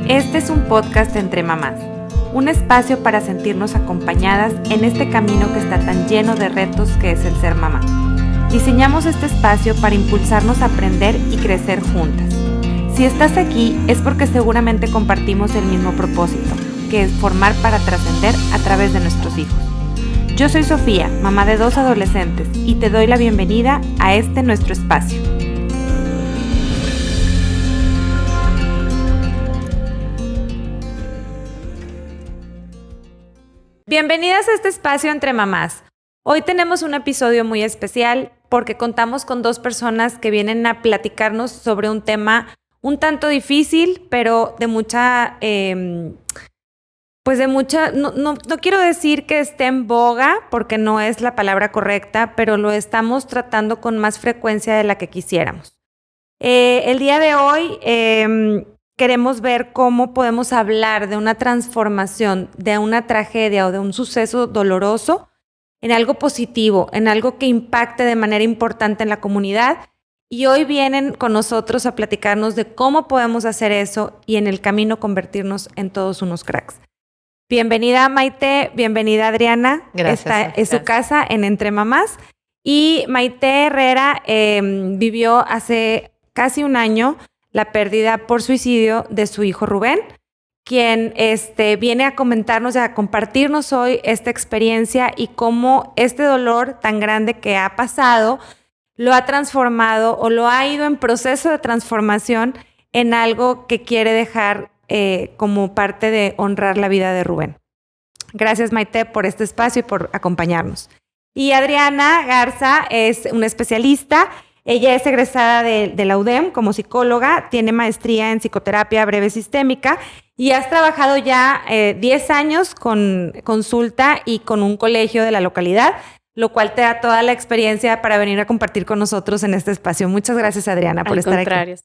Este es un podcast entre mamás, un espacio para sentirnos acompañadas en este camino que está tan lleno de retos que es el ser mamá. Diseñamos este espacio para impulsarnos a aprender y crecer juntas. Si estás aquí es porque seguramente compartimos el mismo propósito, que es formar para trascender a través de nuestros hijos. Yo soy Sofía, mamá de 2 adolescentes, y te doy la bienvenida a este nuestro espacio. Bienvenidas a este espacio entre mamás. Hoy tenemos un episodio muy especial porque contamos con 2 personas que vienen a platicarnos sobre un tema un tanto difícil, pero de mucha, no quiero decir que esté en boga porque no es la palabra correcta, pero lo estamos tratando con más frecuencia de la que quisiéramos. El día de hoy queremos ver cómo podemos hablar de una transformación, de una tragedia o de un suceso doloroso en algo positivo, en algo que impacte de manera importante en la comunidad. Y hoy vienen con nosotros a platicarnos de cómo podemos hacer eso y en el camino convertirnos en todos unos cracks. Bienvenida Maite, bienvenida Adriana. Gracias. Esta es su casa en Entre Mamás. Y Maite Herrera vivió hace casi un año la pérdida por suicidio de su hijo Rubén, quien viene a comentarnos y a compartirnos hoy esta experiencia y cómo este dolor tan grande que ha pasado lo ha transformado o lo ha ido en proceso de transformación en algo que quiere dejar como parte de honrar la vida de Rubén. Gracias Maite por este espacio y por acompañarnos. Y Adriana Garza es una especialista. Ella es egresada de la UDEM como psicóloga, tiene maestría en psicoterapia breve sistémica y has trabajado ya 10 años con consulta y con un colegio de la localidad, lo cual te da toda la experiencia para venir a compartir con nosotros en este espacio. Muchas gracias, Adriana, por estar aquí.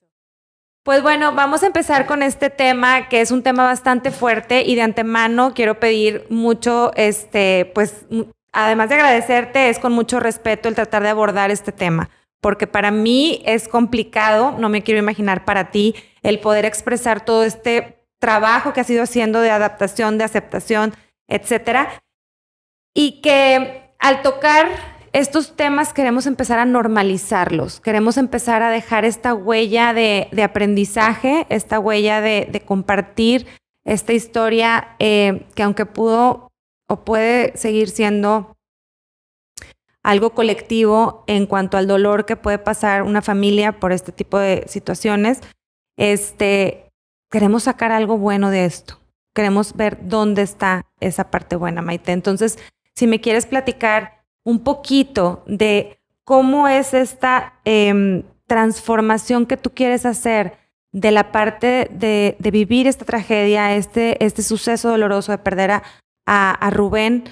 Pues bueno, vamos a empezar con este tema, que es un tema bastante fuerte y de antemano quiero pedir mucho, además de agradecerte, es con mucho respeto el tratar de abordar este tema. Porque para mí es complicado, no me quiero imaginar para ti, el poder expresar todo este trabajo que has ido haciendo de adaptación, de aceptación, etcétera. Y que al tocar estos temas queremos empezar a normalizarlos, queremos empezar a dejar esta huella de aprendizaje, esta huella de compartir esta historia que aunque pudo o puede seguir siendo algo colectivo en cuanto al dolor que puede pasar una familia por este tipo de situaciones, queremos sacar algo bueno de esto. Queremos ver dónde está esa parte buena, Maite. Entonces, si me quieres platicar un poquito de cómo es esta transformación que tú quieres hacer de la parte de vivir esta tragedia, este suceso doloroso de perder a Rubén,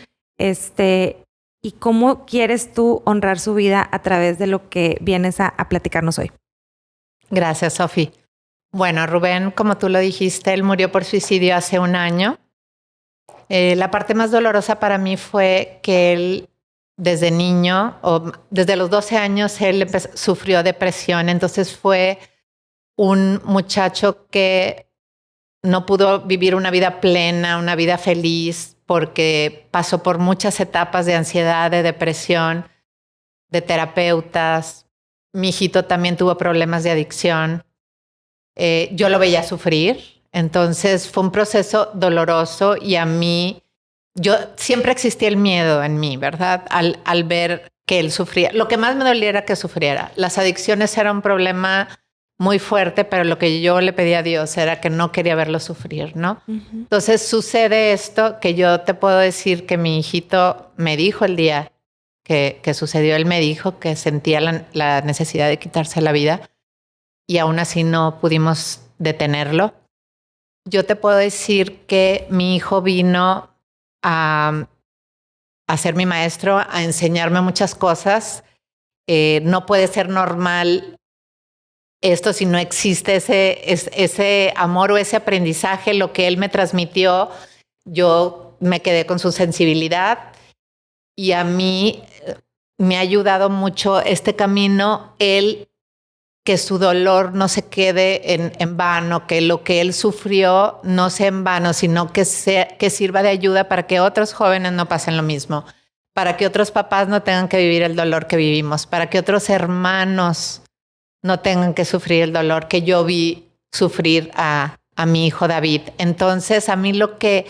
y cómo quieres tú honrar su vida a través de lo que vienes a platicarnos hoy. Gracias, Sofi. Bueno, Rubén, como tú lo dijiste, él murió por suicidio hace un año. La parte más dolorosa para mí fue que él, desde niño, o desde los 12 años, él sufrió depresión. Entonces fue un muchacho que no pudo vivir una vida plena, una vida feliz, porque pasó por muchas etapas de ansiedad, de depresión, de terapeutas. Mi hijito también tuvo problemas de adicción. Yo lo veía sufrir. Entonces fue un proceso doloroso y a mí, siempre existía el miedo en mí, ¿verdad? Al ver que él sufría. Lo que más me dolía era que sufriera. Las adicciones eran un problema muy fuerte, pero lo que yo le pedí a Dios era que no quería verlo sufrir, ¿no? Uh-huh. Entonces sucede esto que yo te puedo decir que mi hijito me dijo el día que sucedió, él me dijo que sentía la necesidad de quitarse la vida y aún así no pudimos detenerlo. Yo te puedo decir que mi hijo vino a ser mi maestro, a enseñarme muchas cosas. No puede ser normal esto si no existe ese amor o ese aprendizaje. Lo que él me transmitió, yo me quedé con su sensibilidad y a mí me ha ayudado mucho este camino, él que su dolor no se quede en vano, que lo que él sufrió no sea en vano, sino que sirva de ayuda para que otros jóvenes no pasen lo mismo, para que otros papás no tengan que vivir el dolor que vivimos, para que otros hermanos no tengan que sufrir el dolor que yo vi sufrir a mi hijo David. Entonces, a mí lo que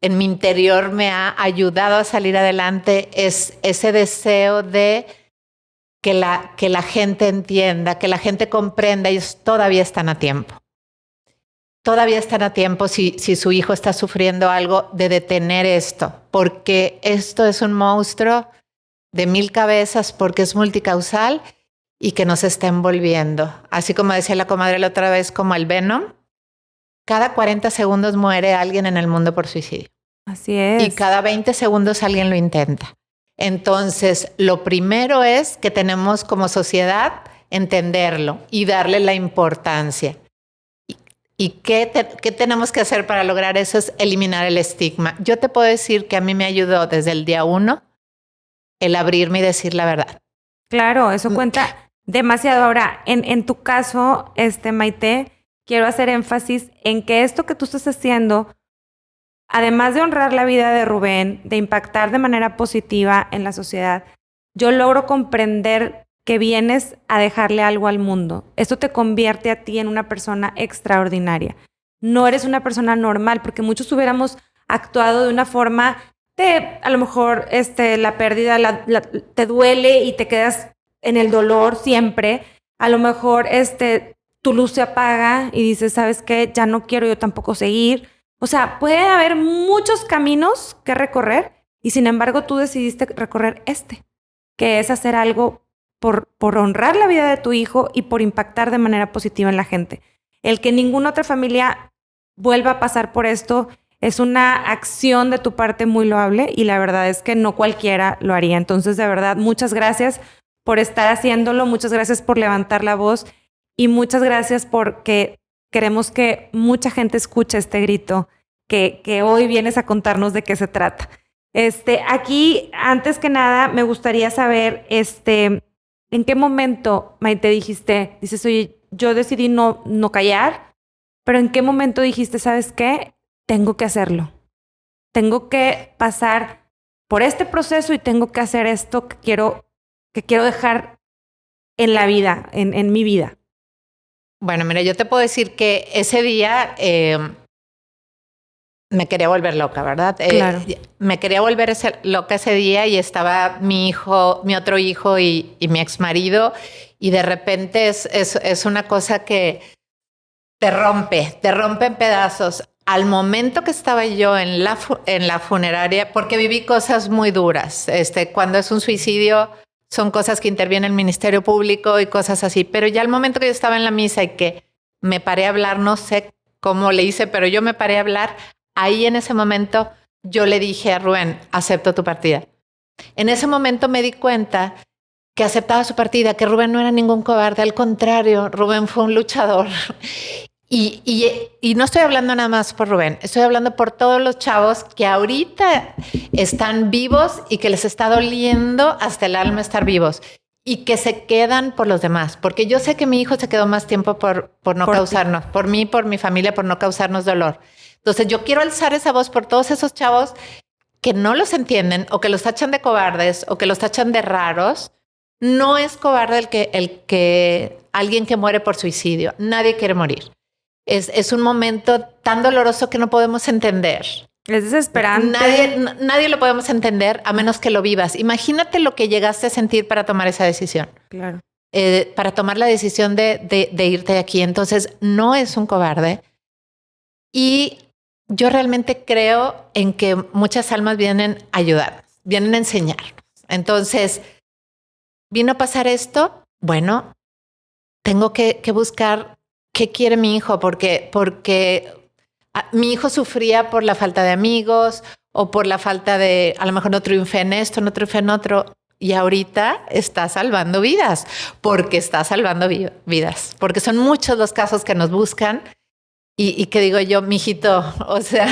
en mi interior me ha ayudado a salir adelante es ese deseo de que la gente entienda, que la gente comprenda. Ellos todavía están a tiempo. Todavía están a tiempo si su hijo está sufriendo algo de detener esto, porque esto es un monstruo de 1000 cabezas, porque es multicausal y que nos está envolviendo. Así como decía la comadre la otra vez, como el Venom, cada 40 segundos muere alguien en el mundo por suicidio. Así es. Y cada 20 segundos alguien lo intenta. Entonces, lo primero es que tenemos como sociedad entenderlo y darle la importancia. ¿Y qué tenemos que hacer para lograr eso? Es eliminar el estigma. Yo te puedo decir que a mí me ayudó desde el día 1 el abrirme y decir la verdad. Claro, eso cuenta demasiado. Ahora, en tu caso, Maite, quiero hacer énfasis en que esto que tú estás haciendo, además de honrar la vida de Rubén, de impactar de manera positiva en la sociedad, yo logro comprender que vienes a dejarle algo al mundo. Esto te convierte a ti en una persona extraordinaria. No eres una persona normal, porque muchos hubiéramos actuado de una forma de, a lo mejor, la pérdida te duele y te quedas en el dolor siempre. A lo mejor, tu luz se apaga y dices, ¿sabes qué? Ya no quiero yo tampoco seguir. O sea, puede haber muchos caminos que recorrer y sin embargo tú decidiste recorrer que es hacer algo por honrar la vida de tu hijo y por impactar de manera positiva en la gente. El que ninguna otra familia vuelva a pasar por esto es una acción de tu parte muy loable y la verdad es que no cualquiera lo haría. Entonces, de verdad, muchas gracias por estar haciéndolo, muchas gracias por levantar la voz y muchas gracias porque queremos que mucha gente escuche este grito que hoy vienes a contarnos de qué se trata. Aquí, antes que nada, me gustaría saber, ¿en qué momento, Maite, dices, oye, yo decidí no callar, pero ¿en qué momento dijiste, sabes qué? Tengo que hacerlo. Tengo que pasar por este proceso y tengo que hacer esto que quiero dejar en la vida, en mi vida. Bueno, mira, yo te puedo decir que ese día me quería volver loca, ¿verdad? Claro. Me quería volver loca ese día y estaba mi otro hijo y mi exmarido y de repente es una cosa que te rompe en pedazos. Al momento que estaba yo en la funeraria, porque viví cosas muy duras. Cuando es un suicidio son cosas que interviene el Ministerio Público y cosas así. Pero ya al momento que yo estaba en la misa y que me paré a hablar, no sé cómo le hice, pero yo me paré a hablar. Ahí en ese momento yo le dije a Rubén, acepto tu partida. En ese momento me di cuenta que aceptaba su partida, que Rubén no era ningún cobarde, al contrario, Rubén fue un luchador. Y no estoy hablando nada más por Rubén, estoy hablando por todos los chavos que ahorita están vivos y que les está doliendo hasta el alma estar vivos y que se quedan por los demás. Porque yo sé que mi hijo se quedó más tiempo por no causarnos, por mí, por mi familia, por no causarnos dolor. Entonces yo quiero alzar esa voz por todos esos chavos que no los entienden o que los tachan de cobardes o que los tachan de raros. No es cobarde alguien que muere por suicidio. Nadie quiere morir. Es un momento tan doloroso que no podemos entender. Es desesperante. Nadie lo podemos entender a menos que lo vivas. Imagínate lo que llegaste a sentir para tomar esa decisión. Claro. Para tomar la decisión de irte de aquí. Entonces, no es un cobarde. Y yo realmente creo en que muchas almas vienen a ayudarnos, vienen a enseñarnos. Entonces, vino a pasar esto. Bueno, tengo que buscar qué quiere mi hijo, porque mi hijo sufría por la falta de amigos o por la falta de, a lo mejor no triunfé en esto, no triunfé en otro. Y ahorita está salvando vidas, porque está salvando vidas, porque son muchos los casos que nos buscan y que digo yo, mijito, o sea,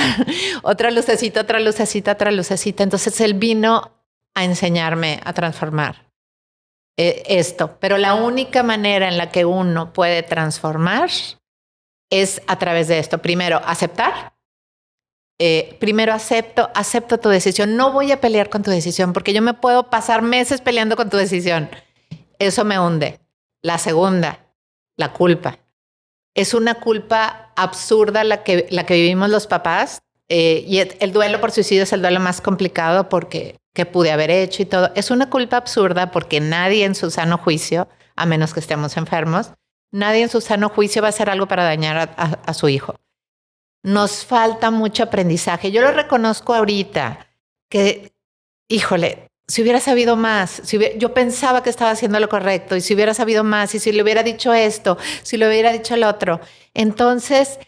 otra lucecita, otra lucecita, otra lucecita. Entonces él vino a enseñarme a transformar. esto. Pero la única manera en la que uno puede transformar es a través de esto. Primero, aceptar. Primero acepto tu decisión. No voy a pelear con tu decisión porque yo me puedo pasar meses peleando con tu decisión. Eso me hunde. La segunda, la culpa. Es una culpa absurda la que vivimos los papás. Y el duelo por suicidio es el duelo más complicado porque qué pude haber hecho y todo. Es una culpa absurda porque nadie en su sano juicio, a menos que estemos enfermos, nadie en su sano juicio va a hacer algo para dañar a su hijo. Nos falta mucho aprendizaje. Yo lo reconozco ahorita, que, híjole, si hubiera sabido más, yo pensaba que estaba haciendo lo correcto, y si hubiera sabido más, y si le hubiera dicho esto, si le hubiera dicho el otro. Entonces,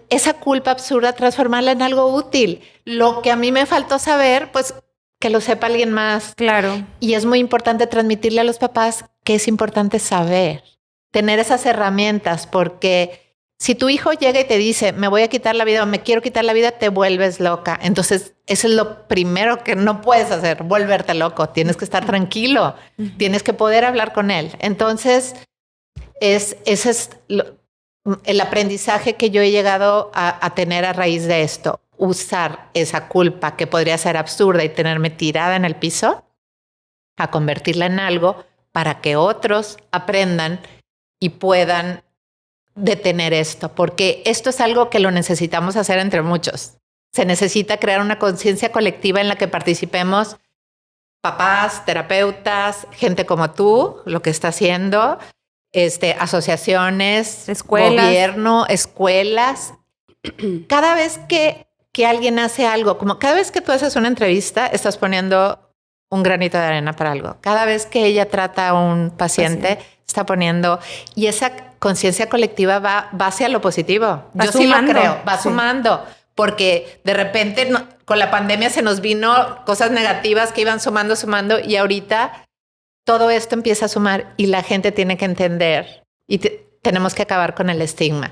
esa culpa absurda, transformarla en algo útil. Lo que a mí me faltó saber, pues que lo sepa alguien más. Claro. Y es muy importante transmitirle a los papás que es importante saber, tener esas herramientas, porque si tu hijo llega y te dice, me voy a quitar la vida o me quiero quitar la vida, te vuelves loca. Entonces, eso es lo primero que no puedes hacer, volverte loco. Tienes que estar tranquilo, tienes que poder hablar con él. Entonces, ese es el aprendizaje que yo he llegado a tener a raíz de esto. Usar esa culpa que podría ser absurda y tenerme tirada en el piso, a convertirla en algo para que otros aprendan y puedan detener esto, porque esto es algo que lo necesitamos hacer entre muchos. Se necesita crear una conciencia colectiva en la que participemos papás, terapeutas, gente como tú, lo que está haciendo, asociaciones, escuelas, gobierno, escuelas. Cada vez que alguien hace algo, como cada vez que tú haces una entrevista, estás poniendo un granito de arena para algo. Cada vez que ella trata a un paciente, está poniendo, y esa conciencia colectiva va hacia lo positivo. Yo sí lo creo, va sumando, porque de repente con la pandemia se nos vino cosas negativas que iban sumando, y ahorita todo esto empieza a sumar y la gente tiene que entender y tenemos que acabar con el estigma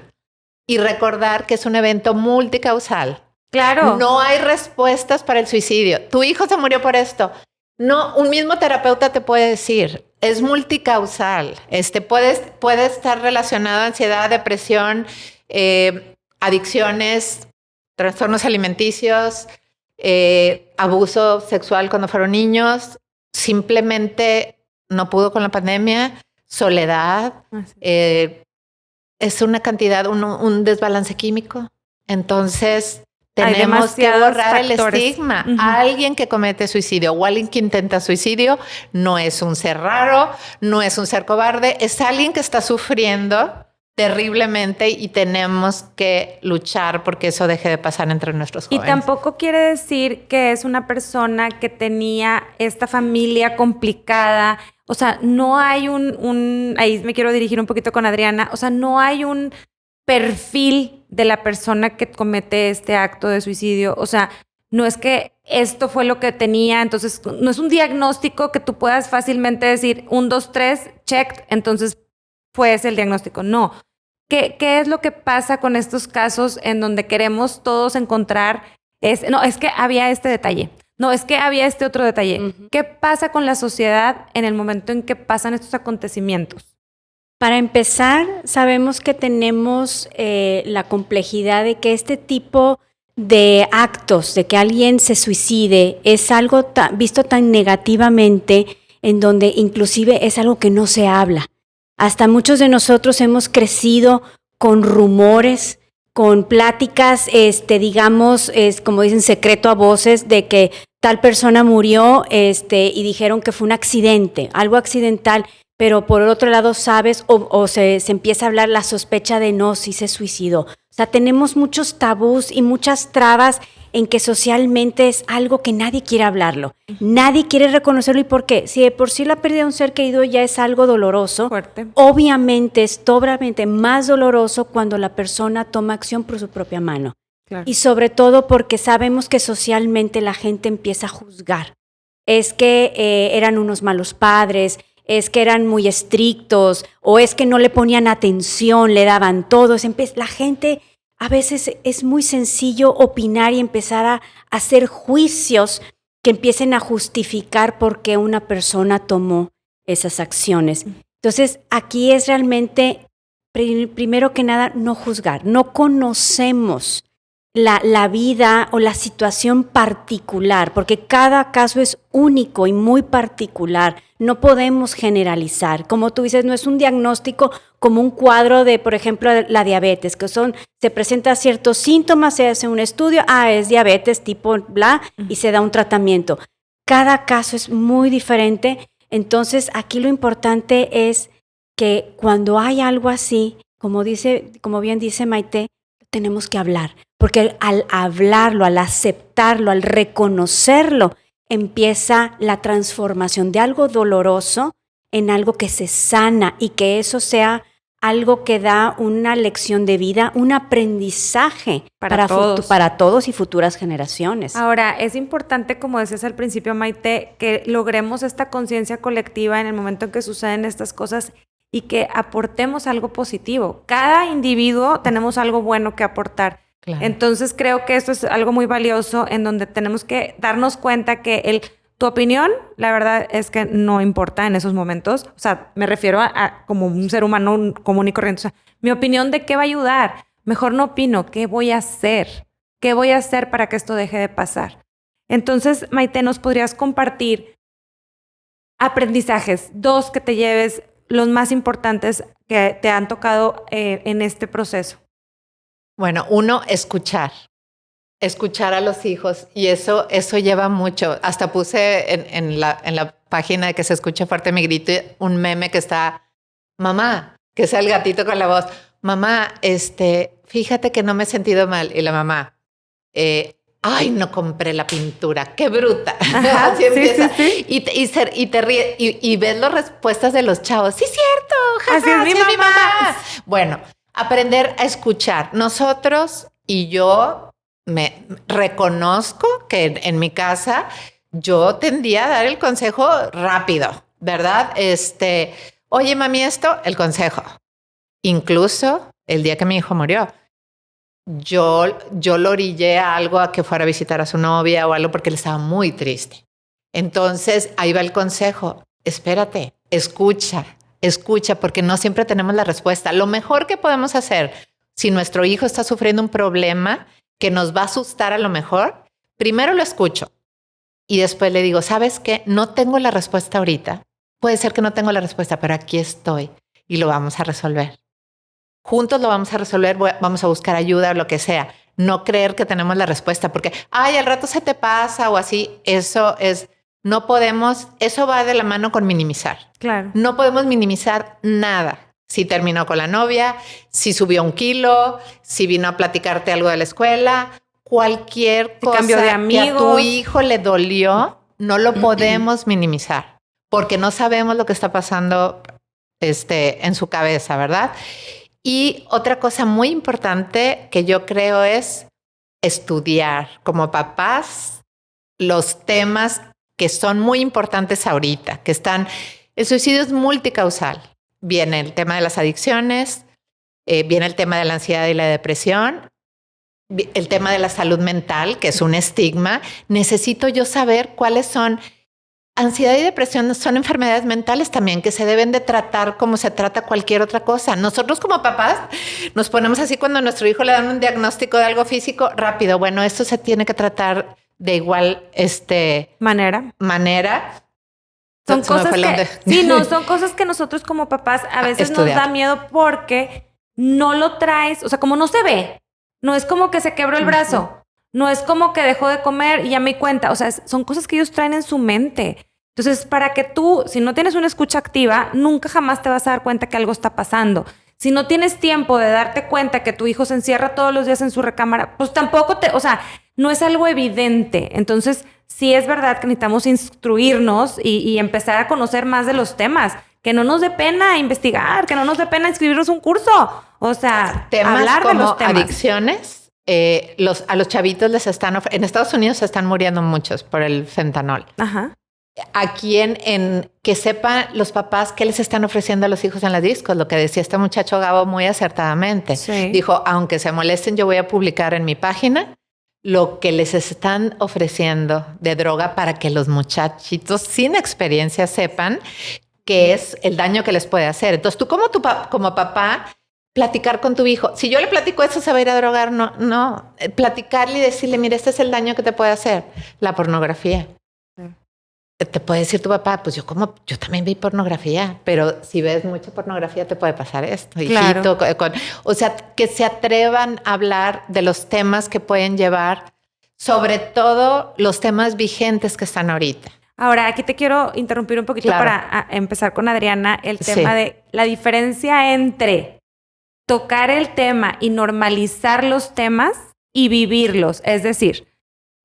y recordar que es un evento multicausal. Claro. No hay respuestas para el suicidio. Tu hijo se murió por esto. No, un mismo terapeuta te puede decir, es multicausal. Puede estar relacionado a ansiedad, depresión, adicciones, trastornos alimenticios, abuso sexual cuando fueron niños, simplemente no pudo con la pandemia, soledad, es una cantidad, un desbalance químico. Entonces, tenemos que borrar el estigma. Alguien que comete suicidio o alguien que intenta suicidio no es un ser raro, no es un ser cobarde, es alguien que está sufriendo terriblemente y tenemos que luchar porque eso deje de pasar entre nuestros jóvenes. Y tampoco quiere decir que es una persona que tenía esta familia complicada. O sea, no hay ahí me quiero dirigir un poquito con Adriana, o sea, no hay un perfil de la persona que comete este acto de suicidio. O sea, no es que esto fue lo que tenía, entonces no es un diagnóstico que tú puedas fácilmente decir 1, 2, 3, check, entonces fue ese el diagnóstico. No. ¿Qué es lo que pasa con estos casos en donde queremos todos encontrar? No, es que había este detalle. No, es que había este otro detalle. ¿Qué pasa con la sociedad en el momento en que pasan estos acontecimientos? Para empezar, sabemos que tenemos la complejidad de que este tipo de actos, de que alguien se suicide, es algo visto tan negativamente, en donde inclusive es algo que no se habla. Hasta muchos de nosotros hemos crecido con rumores, con pláticas, digamos, como dicen, secreto a voces, de que tal persona murió y dijeron que fue un accidente, algo accidental, pero por otro lado sabes o se empieza a hablar la sospecha de no, sí se suicidó. O sea, tenemos muchos tabús y muchas trabas en que socialmente es algo que nadie quiere hablarlo. Nadie quiere reconocerlo. ¿Y por qué? Si de por sí la pérdida de un ser querido ya es algo doloroso, fuerte, obviamente es doblemente más doloroso cuando la persona toma acción por su propia mano. Claro. Y sobre todo porque sabemos que socialmente la gente empieza a juzgar. Es que eran unos malos padres, es que eran muy estrictos, o es que no le ponían atención, le daban todo. La gente, a veces es muy sencillo opinar y empezar a hacer juicios que empiecen a justificar por qué una persona tomó esas acciones. Entonces, aquí es realmente, primero que nada, no juzgar. No conocemos la vida o la situación particular, porque cada caso es único y muy particular. No podemos generalizar. Como tú dices, no es un diagnóstico como un cuadro de, por ejemplo, la diabetes, que se presenta ciertos síntomas, se hace un estudio, es diabetes tipo bla, y se da un tratamiento. Cada caso es muy diferente. Entonces, aquí lo importante es que cuando hay algo así, como bien dice Maite, tenemos que hablar, porque al hablarlo, al aceptarlo, al reconocerlo, empieza la transformación de algo doloroso en algo que se sana y que eso sea algo que da una lección de vida, un aprendizaje para todos y futuras generaciones. Ahora, es importante, como decías al principio, Maite, que logremos esta conciencia colectiva en el momento en que suceden estas cosas y que aportemos algo positivo. Cada individuo tenemos algo bueno que aportar. Claro. Entonces, creo que esto es algo muy valioso en donde tenemos que darnos cuenta que tu opinión, la verdad es que no importa en esos momentos. O sea, me refiero a como un ser humano común y corriente. O sea, mi opinión de qué va a ayudar. Mejor no opino. ¿Qué voy a hacer? ¿Qué voy a hacer para que esto deje de pasar? Entonces, Maite, ¿nos podrías compartir aprendizajes? 2 que te lleves, los más importantes que te han tocado en este proceso. Bueno, 1, escuchar a los hijos, y eso lleva mucho. Hasta puse en la página de Que se escuche fuerte mi grito un meme que está, mamá, que es el gatito con la voz, mamá, fíjate que no me he sentido mal. Y la mamá, no compré la pintura, qué bruta. Ajá, así empieza. Sí. Y te ríes y ves las respuestas de los chavos. Sí, cierto. Jaja, así es mi mamá. Bueno, aprender a escuchar. Nosotros y yo me reconozco que en mi casa yo tendía a dar el consejo rápido, ¿verdad? Oye, mami, el consejo. Incluso el día que mi hijo murió, yo lo orillé a algo, a que fuera a visitar a su novia o algo, porque él estaba muy triste. Entonces, ahí va el consejo. Espérate, escucha, porque no siempre tenemos la respuesta. Lo mejor que podemos hacer, si nuestro hijo está sufriendo un problema que nos va a asustar a lo mejor, primero lo escucho y después le digo, ¿sabes qué? No tengo la respuesta ahorita. Puede ser que no tengo la respuesta, pero aquí estoy y lo vamos a resolver. Juntos lo vamos a resolver, vamos a buscar ayuda o lo que sea. No creer que tenemos la respuesta porque, al rato se te pasa o así. No podemos, eso va de la mano con minimizar. Claro. No podemos minimizar nada. Si terminó con la novia, si subió 1 kilo, si vino a platicarte algo de la escuela, cualquier cosa cambio de amigos, que a tu hijo le dolió, no lo podemos minimizar porque no sabemos lo que está pasando en su cabeza, ¿verdad? Y otra cosa muy importante que yo creo es estudiar como papás los temas que son muy importantes ahorita, el suicidio es multicausal. Viene el tema de las adicciones, viene el tema de la ansiedad y la depresión, el tema de la salud mental, que es un estigma. Necesito yo saber cuáles son. Ansiedad y depresión son enfermedades mentales también que se deben de tratar como se trata cualquier otra cosa. Nosotros como papás nos ponemos así cuando a nuestro hijo le dan un diagnóstico de algo físico, rápido. Bueno, esto se tiene que tratar de igual manera. Son cosas son cosas que nosotros como papás a veces nos da miedo porque no lo traes, o sea, como no se ve, no es como que se quebró el brazo, no es como que dejó de comer y ya me di cuenta, o sea, son cosas que ellos traen en su mente. Entonces, para que tú, si no tienes una escucha activa, nunca jamás te vas a dar cuenta que algo está pasando. Si no tienes tiempo de darte cuenta que tu hijo se encierra todos los días en su recámara, pues tampoco no es algo evidente. Entonces, sí es verdad que necesitamos instruirnos y empezar a conocer más de los temas. Que no nos dé pena investigar, que no nos dé pena inscribirnos a un curso. O sea, hablar de los temas. Adicciones, a los chavitos en Estados Unidos se están muriendo muchos por el fentanol. Ajá. Aquí que sepan los papás qué les están ofreciendo a los hijos en las discos, lo que decía este muchacho Gabo muy acertadamente. Sí. Dijo, aunque se molesten, yo voy a publicar en mi página lo que les están ofreciendo de droga para que los muchachitos sin experiencia sepan que es el daño que les puede hacer. Entonces, tú como papá, platicar con tu hijo. Si yo le platico eso, se va a ir a drogar. No. Platicarle y decirle, mira, este es el daño que te puede hacer la pornografía. Te puede decir tu papá, pues yo también vi pornografía, pero si ves mucha pornografía te puede pasar esto. Claro. Hijito, o sea, que se atrevan a hablar de los temas que pueden llevar, sobre todo los temas vigentes que están ahorita. Ahora, aquí te quiero interrumpir un poquito para empezar con Adriana, el tema de la diferencia entre tocar el tema y normalizar los temas y vivirlos. Es decir,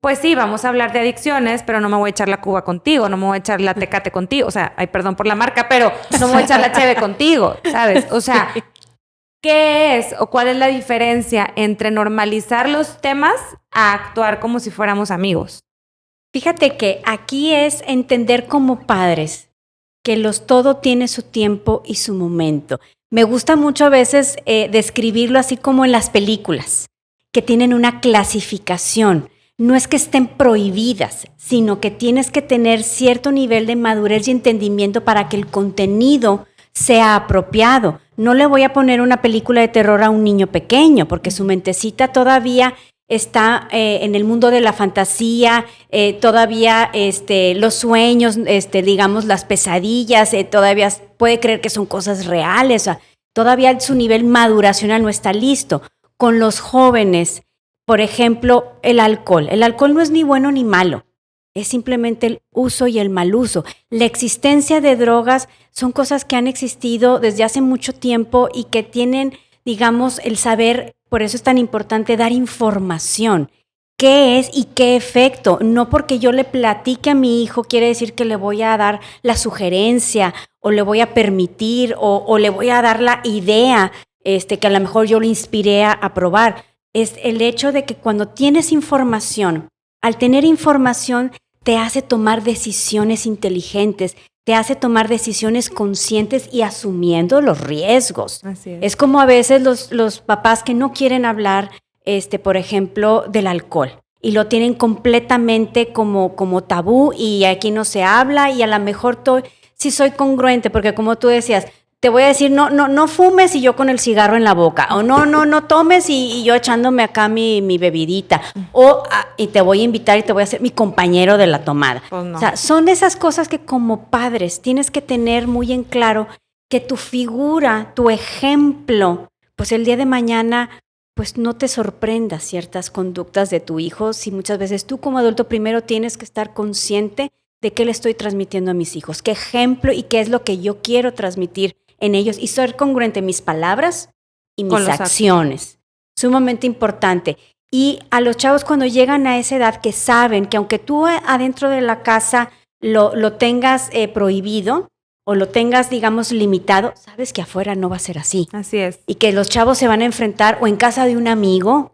pues sí, vamos a hablar de adicciones, pero no me voy a echar la Cuba contigo, no me voy a echar la Tecate contigo. O sea, ay, perdón por la marca, pero no me voy a echar la Cheve contigo, ¿sabes? O sea, ¿qué es o cuál es la diferencia entre normalizar los temas a actuar como si fuéramos amigos? Fíjate que aquí es entender como padres que todo tiene su tiempo y su momento. Me gusta mucho a veces describirlo así como en las películas, que tienen una clasificación. No es que estén prohibidas, sino que tienes que tener cierto nivel de madurez y entendimiento para que el contenido sea apropiado. No le voy a poner una película de terror a un niño pequeño, porque su mentecita todavía está en el mundo de la fantasía, todavía los sueños, digamos las pesadillas, todavía puede creer que son cosas reales, o sea, todavía su nivel maduracional no está listo. Con los jóvenes, por ejemplo, el alcohol. El alcohol no es ni bueno ni malo, es simplemente el uso y el mal uso. La existencia de drogas son cosas que han existido desde hace mucho tiempo y que tienen, digamos, el saber. Por eso es tan importante dar información. ¿Qué es y qué efecto? No porque yo le platique a mi hijo quiere decir que le voy a dar la sugerencia o le voy a permitir o le voy a dar la idea que a lo mejor yo le inspiré a probar. Es el hecho de que cuando tienes información, al tener información te hace tomar decisiones inteligentes, te hace tomar decisiones conscientes y asumiendo los riesgos. Así es. Es como a veces los papás que no quieren hablar, por ejemplo, del alcohol y lo tienen completamente como tabú y aquí no se habla y a lo mejor sí soy congruente porque como tú decías, te voy a decir no fumes y yo con el cigarro en la boca o no tomes y yo echándome acá mi bebidita y te voy a invitar y te voy a hacer mi compañero de la tomada. Pues no. O sea, son esas cosas que como padres tienes que tener muy en claro que tu figura, tu ejemplo, pues el día de mañana pues no te sorprenda ciertas conductas de tu hijo si muchas veces tú como adulto primero tienes que estar consciente de qué le estoy transmitiendo a mis hijos, qué ejemplo y qué es lo que yo quiero transmitir en ellos y ser congruente en mis palabras y mis acciones. Sumamente importante. Y a los chavos cuando llegan a esa edad que saben que aunque tú adentro de la casa lo tengas prohibido o lo tengas, digamos, limitado, sabes que afuera no va a ser así. Así es. Y que los chavos se van a enfrentar o en casa de un amigo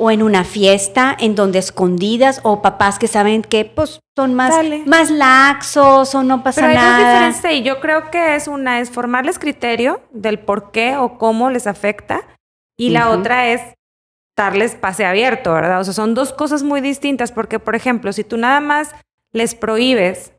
o en una fiesta en donde escondidas o papás que saben que pues son más laxos o no pasa nada. Pero hay dos diferencias y yo creo que es formarles criterio del por qué o cómo les afecta y la otra es darles pase abierto, ¿verdad? O sea, son dos cosas muy distintas porque, por ejemplo, si tú nada más les prohíbes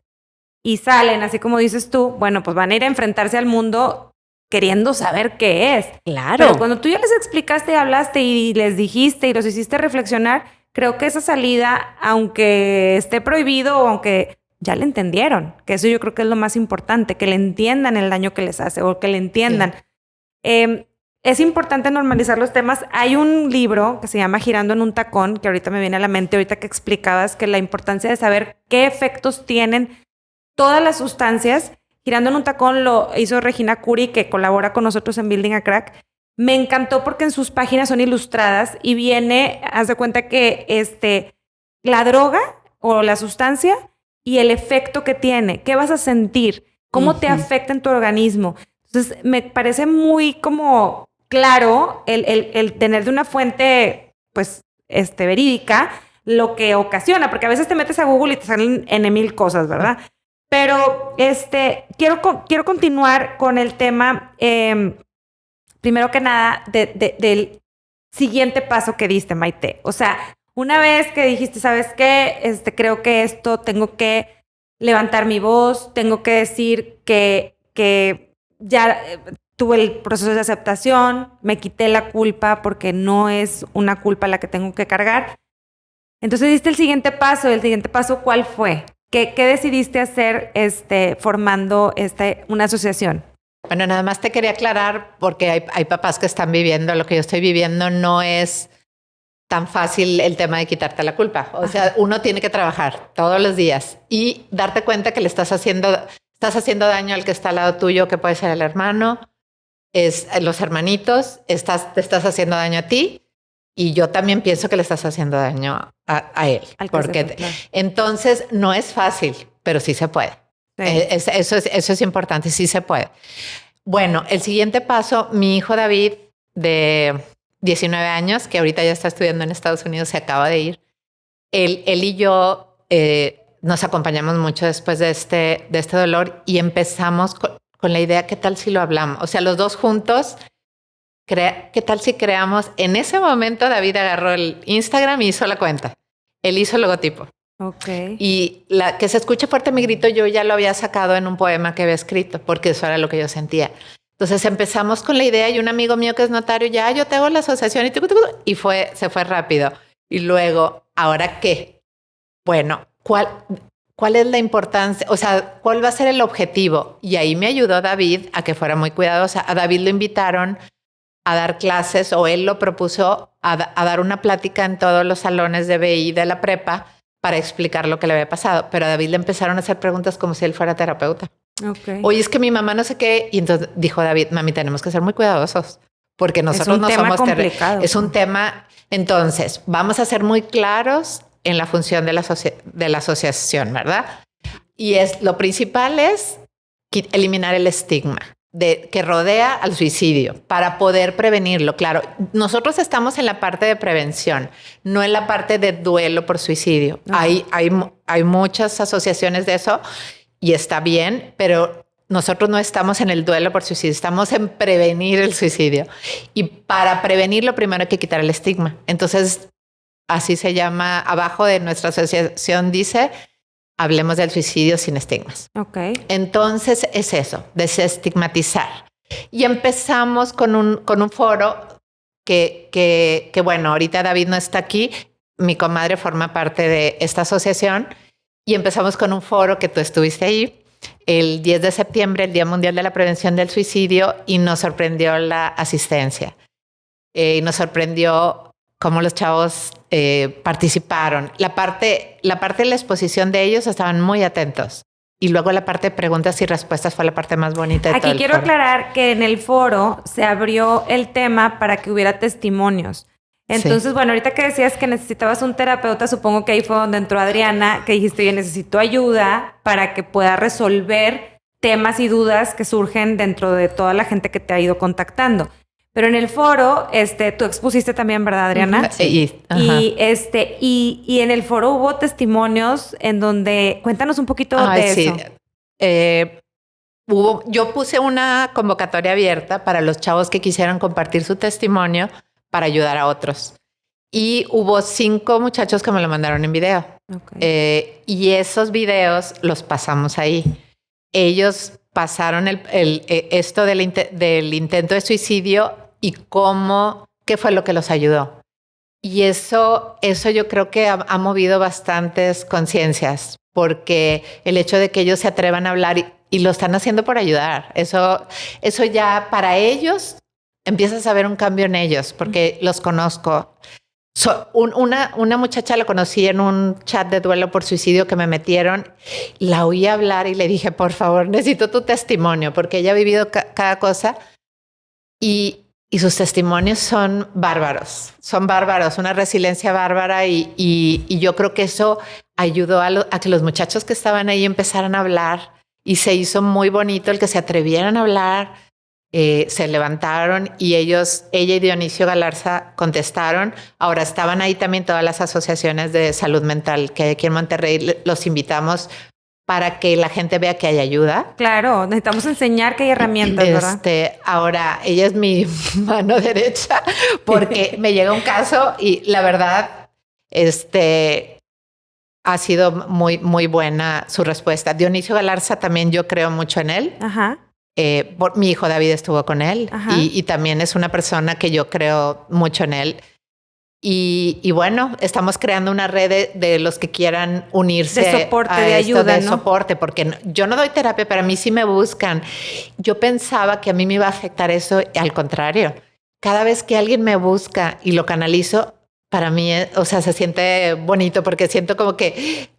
y salen, así como dices tú, bueno, pues van a ir a enfrentarse al mundo queriendo saber qué es. Claro. Pero cuando tú ya les explicaste y hablaste y les dijiste y los hiciste reflexionar, creo que esa salida, aunque esté prohibido o aunque ya le entendieron, que eso yo creo que es lo más importante, que le entiendan el daño que les hace o que le entiendan. Sí. Es importante normalizar los temas. Hay un libro que se llama Girando en un tacón, que ahorita me viene a la mente, ahorita que explicabas que la importancia de saber qué efectos tienen todas las sustancias. Girando en un tacón lo hizo Regina Curi, que colabora con nosotros en Building a Crack. Me encantó porque en sus páginas son ilustradas y viene, haz de cuenta que la droga o la sustancia y el efecto que tiene, qué vas a sentir, cómo te afecta en tu organismo. Entonces, me parece muy como claro el tener de una fuente, pues, verídica lo que ocasiona, porque a veces te metes a Google y te salen N mil cosas, ¿verdad? Pero quiero continuar con el tema, primero que nada, del siguiente paso que diste, Maite. O sea, una vez que dijiste, ¿sabes qué? Creo que tengo que levantar mi voz, tengo que decir que que ya tuve el proceso de aceptación, me quité la culpa porque no es una culpa la que tengo que cargar. Entonces diste el siguiente paso. ¿El siguiente paso cuál fue? ¿Qué decidiste hacer formando una asociación? Bueno, nada más te quería aclarar porque hay papás que están viviendo lo que yo estoy viviendo. No es tan fácil el tema de quitarte la culpa. O sea, uno tiene que trabajar todos los días y darte cuenta que le estás haciendo daño al que está al lado tuyo, que puede ser el hermano, los hermanitos, te estás haciendo daño a ti. Y yo también pienso que le estás haciendo daño a él. Entonces, no es fácil, pero sí se puede. Sí. Eso es importante, sí se puede. Bueno, el siguiente paso, mi hijo David, de 19 años, que ahorita ya está estudiando en Estados Unidos, se acaba de ir. Él y yo nos acompañamos mucho después de este dolor y empezamos con la idea, ¿qué tal si lo hablamos? O sea, los dos juntos... ¿Qué tal si creamos? En ese momento David agarró el Instagram y hizo la cuenta. Él hizo el logotipo. Okay. Y que se escuche fuerte mi grito, yo ya lo había sacado en un poema que había escrito, porque eso era lo que yo sentía. Entonces empezamos con la idea y un amigo mío que es notario, yo te hago la asociación y se fue rápido. Y luego, ¿ahora qué? Bueno, ¿cuál es la importancia? O sea, ¿cuál va a ser el objetivo? Y ahí me ayudó David a que fuera muy cuidadosa. A David lo invitaron a dar clases, o él lo propuso a dar una plática en todos los salones de BI de la prepa para explicar lo que le había pasado. Pero a David le empezaron a hacer preguntas como si él fuera terapeuta. Okay. Oye, es que mi mamá no sé qué. Y entonces dijo David, mami, tenemos que ser muy cuidadosos porque nosotros no somos complicado. Es un tema. Entonces, vamos a ser muy claros en la función de la asociación, ¿verdad? Y lo principal es eliminar el estigma que rodea al suicidio para poder prevenirlo. Claro, nosotros estamos en la parte de prevención, no en la parte de duelo por suicidio. Okay. Hay muchas asociaciones de eso y está bien, pero nosotros no estamos en el duelo por suicidio, estamos en prevenir el suicidio. Y para prevenirlo, primero hay que quitar el estigma. Entonces, así se llama, abajo de nuestra asociación dice... Hablemos del suicidio sin estigmas. Okay. Entonces es eso, desestigmatizar. Y empezamos con un foro que bueno, ahorita David no está aquí, mi comadre forma parte de esta asociación y empezamos con un foro que tú estuviste ahí el 10 de septiembre, el Día Mundial de la Prevención del Suicidio, y nos sorprendió la asistencia. Y nos sorprendió cómo los chavos participaron. La parte de la exposición de ellos estaban muy atentos. Y luego la parte de preguntas y respuestas fue la parte más bonita de todo el foro. Aquí quiero aclarar que en el foro se abrió el tema para que hubiera testimonios. Entonces, sí. Bueno, ahorita que decías que necesitabas un terapeuta, supongo que ahí fue donde entró Adriana, que dijiste, yo necesito ayuda para que pueda resolver temas y dudas que surgen dentro de toda la gente que te ha ido contactando. Pero en el foro, tú expusiste también, ¿verdad, Adriana? Sí. Y en el foro hubo testimonios en donde... Cuéntanos un poquito de eso. Yo puse una convocatoria abierta para los chavos que quisieran compartir su testimonio para ayudar a otros. Y hubo 5 muchachos que me lo mandaron en video. Okay. Y esos videos los pasamos ahí. Ellos pasaron esto del intento de suicidio y qué fue lo que los ayudó. Y eso yo creo que ha movido bastantes conciencias, porque el hecho de que ellos se atrevan a hablar y lo están haciendo por ayudar, eso ya para ellos empiezas a ver un cambio en ellos, porque los conozco. Una muchacha la conocí en un chat de duelo por suicidio que me metieron, la oí hablar y le dije, por favor, necesito tu testimonio, porque ella ha vivido cada cosa y sus testimonios son bárbaros, una resiliencia bárbara y yo creo que eso ayudó a que los muchachos que estaban ahí empezaran a hablar y se hizo muy bonito el que se atrevieran a hablar. Se levantaron y ella y Dionisio Galarza contestaron. Ahora estaban ahí también todas las asociaciones de salud mental que aquí en Monterrey los invitamos para que la gente vea que hay ayuda. Claro, necesitamos enseñar que hay herramientas, ¿verdad? Ahora, ella es mi mano derecha porque me llega un caso y la verdad, ha sido muy, muy buena su respuesta. Dionisio Galarza también yo creo mucho en él. Ajá. Mi hijo David estuvo con él Ajá. y también es una persona que yo creo mucho en él. Y bueno, estamos creando una red de los que quieran unirse De soporte, a de esto ayuda, de ¿no? soporte, porque yo no doy terapia, pero a mí sí me buscan. Yo pensaba que a mí me iba a afectar eso, al contrario. Cada vez que alguien me busca y lo canalizo, para mí, o sea, se siente bonito porque siento como que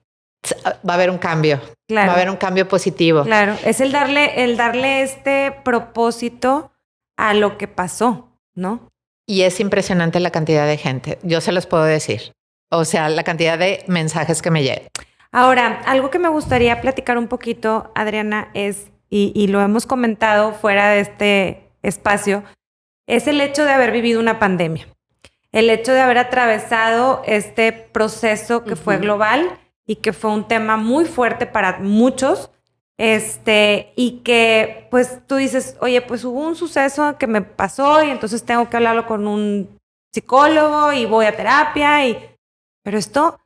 va a haber un cambio, Claro. va a haber un cambio positivo. Claro, es el darle este propósito a lo que pasó, ¿no? Y es impresionante la cantidad de gente, yo se los puedo decir. O sea, la cantidad de mensajes que me llegan. Ahora, algo que me gustaría platicar un poquito, Adriana, es, y lo hemos comentado fuera de este espacio, es el hecho de haber vivido una pandemia. El hecho de haber atravesado este proceso que fue global y que fue un tema muy fuerte para muchos, y que pues tú dices, oye, pues hubo un suceso que me pasó y entonces tengo que hablarlo con un psicólogo y voy a terapia pero esto,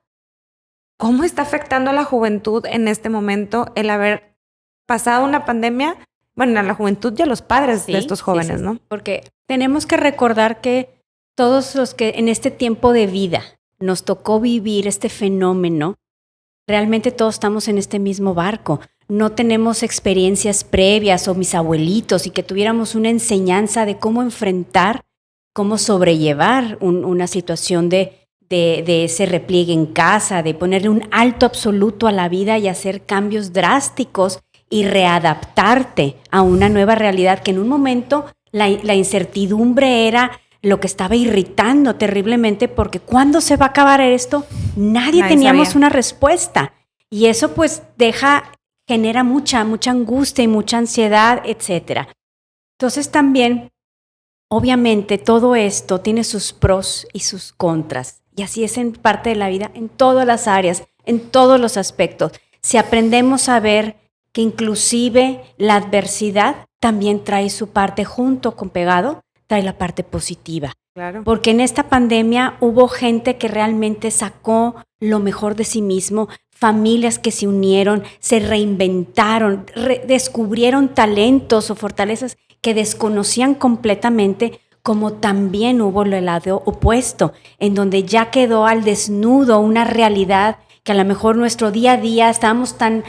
¿cómo está afectando a la juventud en este momento el haber pasado una pandemia? Bueno, a la juventud y a los padres de estos jóvenes, sí, ¿no? Porque tenemos que recordar que todos los que en este tiempo de vida nos tocó vivir este fenómeno, realmente todos estamos en este mismo barco. No tenemos experiencias previas o mis abuelitos y que tuviéramos una enseñanza de cómo enfrentar, cómo sobrellevar una situación de ese repliegue en casa, de ponerle un alto absoluto a la vida y hacer cambios drásticos y readaptarte a una nueva realidad que en un momento la incertidumbre era lo que estaba irritando terriblemente porque ¿cuándo se va a acabar esto? Nadie teníamos sabía una respuesta. Y eso pues genera mucha angustia y mucha ansiedad, etcétera. Entonces también, obviamente, todo esto tiene sus pros y sus contras. Y así es en parte de la vida, en todas las áreas, en todos los aspectos. Si aprendemos a ver que inclusive la adversidad también trae su parte junto con pegado, trae la parte positiva. Claro. Porque en esta pandemia hubo gente que realmente sacó lo mejor de sí mismo, familias que se unieron, se reinventaron, descubrieron talentos o fortalezas que desconocían completamente, como también hubo el lado opuesto, en donde ya quedó al desnudo una realidad que a lo mejor nuestro día a día estábamos tan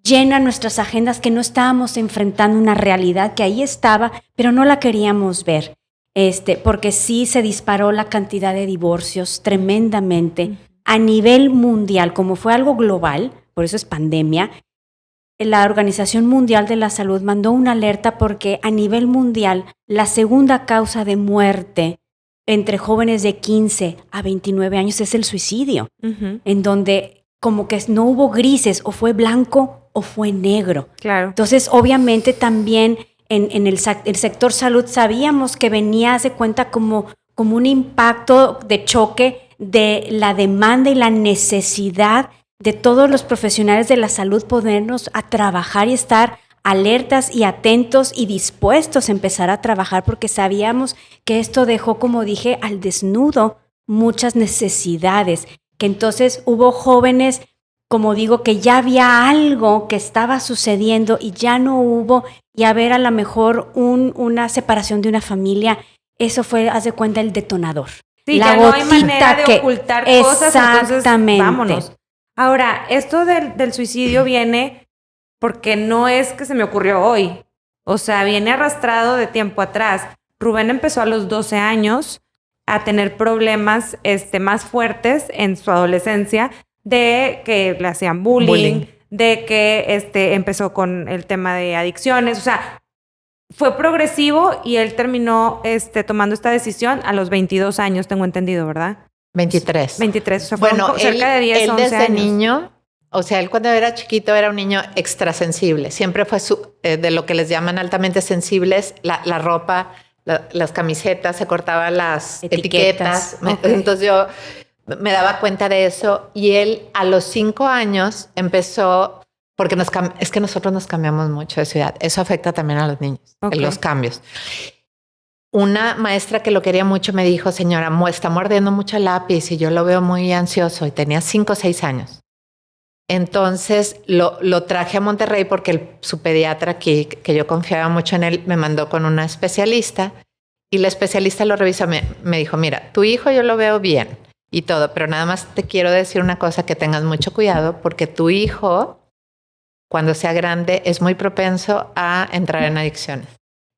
llenas nuestras agendas que no estábamos enfrentando una realidad que ahí estaba, pero no la queríamos ver. Porque sí se disparó la cantidad de divorcios tremendamente a nivel mundial, como fue algo global, por eso es pandemia. La Organización Mundial de la Salud mandó una alerta porque a nivel mundial la segunda causa de muerte entre jóvenes de 15 a 29 años es el suicidio, en donde como que no hubo grises, o fue blanco o fue negro. Claro. Entonces, obviamente también en el sector salud sabíamos que venía, hace cuenta, como un impacto de choque de la demanda y la necesidad de todos los profesionales de la salud ponernos a trabajar y estar alertas y atentos y dispuestos a empezar a trabajar, porque sabíamos que esto dejó, como dije, al desnudo muchas necesidades, que entonces hubo jóvenes, como digo, que ya había algo que estaba sucediendo y ya no hubo, y a ver, a lo mejor una separación de una familia, eso fue, haz de cuenta, el detonador. Sí, la ya no hay manera de ocultar cosas, entonces vámonos. Ahora, esto del suicidio viene porque no es que se me ocurrió hoy, o sea, viene arrastrado de tiempo atrás. Rubén empezó a los 12 años a tener problemas más fuertes en su adolescencia, de que le hacían bullying. De que empezó con el tema de adicciones, o sea, fue progresivo y él terminó tomando esta decisión a los 22 años, tengo entendido, ¿verdad? 23. 23, o sea, bueno, cerca de 10, él 11 desde años. niño, o sea, él cuando era chiquito era un niño extrasensible. Siempre fue de lo que les llaman altamente sensibles, la ropa, las camisetas, se cortaban las etiquetas. Okay. Entonces yo me daba cuenta de eso y él a los 5 años empezó, porque es que nosotros nos cambiamos mucho de ciudad. Eso afecta también a los niños, los cambios. Una maestra que lo quería mucho me dijo, señora, está mordiendo mucho el lápiz y yo lo veo muy ansioso, y tenía 5 o 6 años. Entonces lo traje a Monterrey porque su pediatra aquí, que yo confiaba mucho en él, me mandó con una especialista y la especialista lo revisó, me dijo, mira, tu hijo yo lo veo bien y todo, pero nada más te quiero decir una cosa, que tengas mucho cuidado porque tu hijo, cuando sea grande, es muy propenso a entrar en adicciones.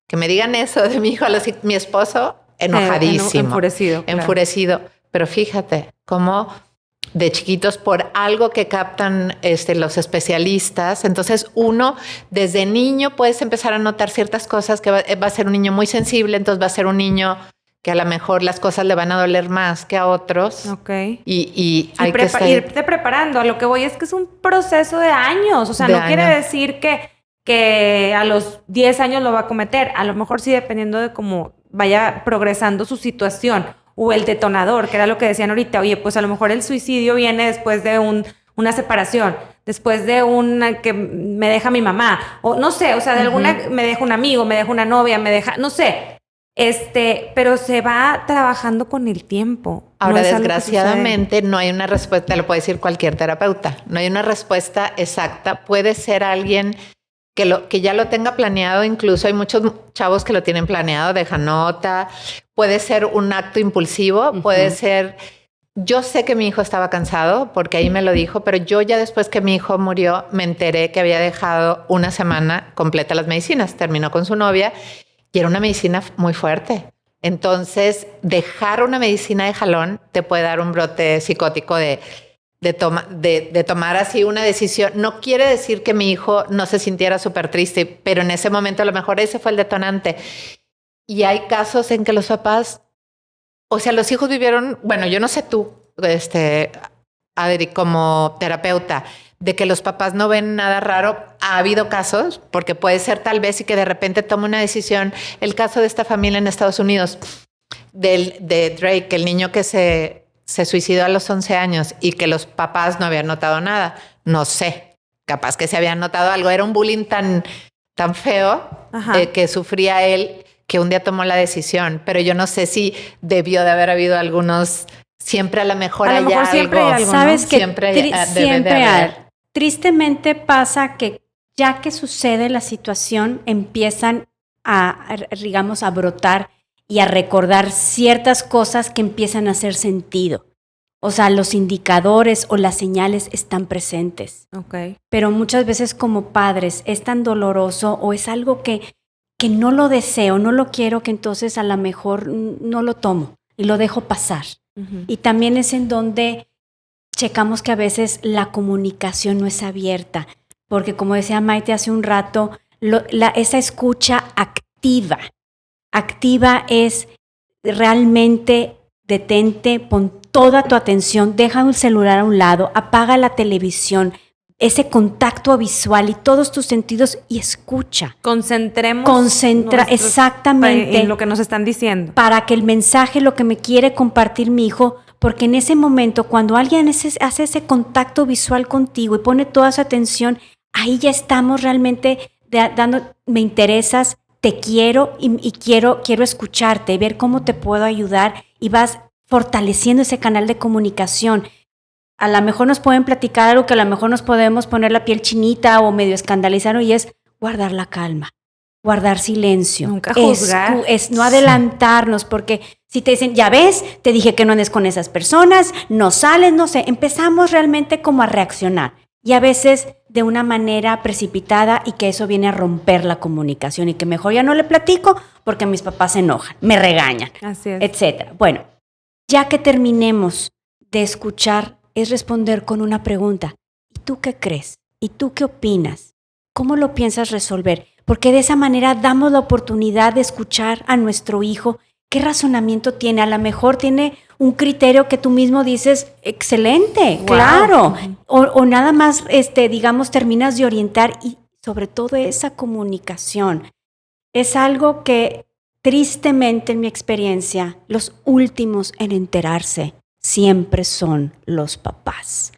Que me digan eso de mi hijo, mi esposo, enojadísimo. Enfurecido. Claro. Enfurecido. Pero fíjate cómo de chiquitos, por algo que captan los especialistas, entonces uno desde niño puedes empezar a notar ciertas cosas, que va a ser un niño muy sensible, entonces va a ser un niño que a lo mejor las cosas le van a doler más que a otros. Ok. Y hay que irte preparando. A lo que voy es que es un proceso de años. O sea, no quiere decir que a los 10 años lo va a cometer. A lo mejor sí, dependiendo de cómo vaya progresando su situación. O el detonador, que era lo que decían ahorita. Oye, pues a lo mejor el suicidio viene después de una separación, después de una que me deja mi mamá, o no sé, o sea, de alguna, me deja un amigo, me deja una novia, no sé. Pero se va trabajando con el tiempo. Ahora, no, desgraciadamente, no hay una respuesta, lo puede decir cualquier terapeuta, no hay una respuesta exacta. Puede ser alguien que ya lo tenga planeado, incluso hay muchos chavos que lo tienen planeado, dejan nota, puede ser un acto impulsivo, puede ser... Yo sé que mi hijo estaba cansado porque ahí me lo dijo, pero yo ya después que mi hijo murió me enteré que había dejado una semana completa las medicinas, terminó con su novia y era una medicina muy fuerte. Entonces, dejar una medicina de jalón te puede dar un brote psicótico de tomar así una decisión. No quiere decir que mi hijo no se sintiera súper triste, pero en ese momento a lo mejor ese fue el detonante. Y hay casos en que los papás, o sea, los hijos vivieron, bueno, yo no sé tú, Adri, como terapeuta, de que los papás no ven nada raro. Ha habido casos, porque puede ser tal vez y que de repente tome una decisión. El caso de esta familia en Estados Unidos, de Drake, el niño que se suicidó a los 11 años y que los papás no habían notado nada. No sé, capaz que se habían notado algo. Era un bullying tan feo que sufría él, que un día tomó la decisión. Pero yo no sé si debió de haber habido algunos... Siempre a lo mejor hay algo. Siempre hay algo, ¿sabes? ¿no? Que Siempre hay. Tristemente pasa que ya que sucede la situación, empiezan digamos, a brotar y a recordar ciertas cosas que empiezan a hacer sentido. O sea, los indicadores o las señales están presentes. Okay. Pero muchas veces como padres es tan doloroso o es algo que no lo deseo, no lo quiero, que entonces a lo mejor no lo tomo y lo dejo pasar. Uh-huh. Y también es en donde checamos que a veces la comunicación no es abierta, porque como decía Maite hace un rato, esa escucha activa es realmente detente, pon toda tu atención, deja un celular a un lado, apaga la televisión, ese contacto visual y todos tus sentidos y escucha. Concentra exactamente en lo que nos están diciendo. Para que el mensaje, lo que me quiere compartir mi hijo, porque en ese momento cuando alguien hace ese contacto visual contigo y pone toda su atención, ahí ya estamos realmente me interesas, te quiero y quiero escucharte, ver cómo te puedo ayudar y vas fortaleciendo ese canal de comunicación. A lo mejor nos pueden platicar algo que a lo mejor nos podemos poner la piel chinita o medio escandalizar, y es guardar la calma, guardar silencio. Nunca juzgar. Es no adelantarnos, porque si te dicen, ya ves, te dije que no andes con esas personas, no sales, no sé, empezamos realmente como a reaccionar. Y a veces de una manera precipitada y que eso viene a romper la comunicación y que mejor ya no le platico porque mis papás se enojan, me regañan, etcétera. Bueno, ya que terminemos de escuchar, es responder con una pregunta. ¿Y tú qué crees? ¿Y tú qué opinas? ¿Cómo lo piensas resolver? Porque de esa manera damos la oportunidad de escuchar a nuestro hijo qué razonamiento tiene. A lo mejor tiene un criterio que tú mismo dices, excelente, wow, claro. O nada más, digamos, terminas de orientar y sobre todo esa comunicación. Es algo que tristemente en mi experiencia, los últimos en enterarse siempre son los papás.